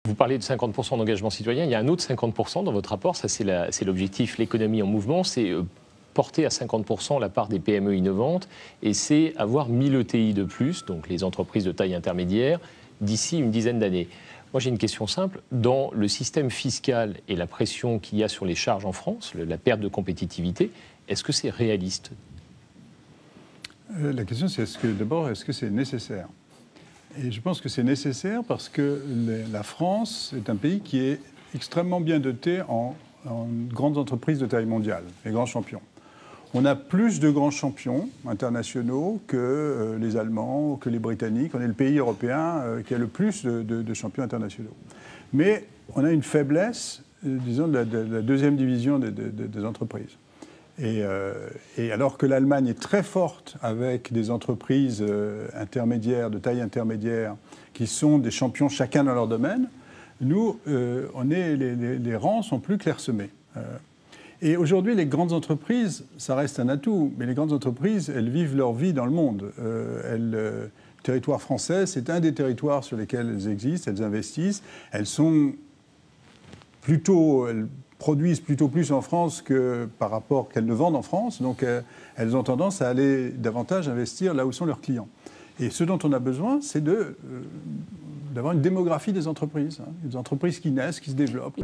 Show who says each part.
Speaker 1: Vous parlez de 50% d'engagement citoyen, il y a un autre 50% dans votre rapport, ça c'est l'objectif, l'économie en mouvement, c'est porter à 50% la part des PME innovantes, et c'est avoir 1000 ETI de plus, donc les entreprises de taille intermédiaire, d'ici une dizaine d'années. Moi j'ai une question simple, dans le système fiscal et la pression qu'il y a sur les charges en France, la perte de compétitivité, est-ce que c'est réaliste ?
Speaker 2: La question c'est d'abord, est-ce que c'est nécessaire ? Et je pense que c'est nécessaire parce que la France est un pays qui est extrêmement bien doté en grandes entreprises de taille mondiale, les grands champions. On a plus de grands champions internationaux que les Allemands, que les Britanniques. On est le pays européen qui a le plus de champions internationaux. Mais on a une faiblesse, disons, de la deuxième division des entreprises. Et alors que l'Allemagne est très forte avec des entreprises intermédiaires, de taille intermédiaire, qui sont des champions chacun dans leur domaine, nous, les rangs sont plus clairsemés. Et aujourd'hui, les grandes entreprises, ça reste un atout, mais les grandes entreprises, elles vivent leur vie dans le monde. Le territoire français, c'est un des territoires sur lesquels elles existent, elles investissent, elles produisent plutôt plus en France que par rapport qu'elles ne vendent en France. Donc, elles ont tendance à aller davantage investir là où sont leurs clients. Et ce dont on a besoin, c'est d'avoir une démographie des entreprises. Des entreprises qui naissent, qui se développent.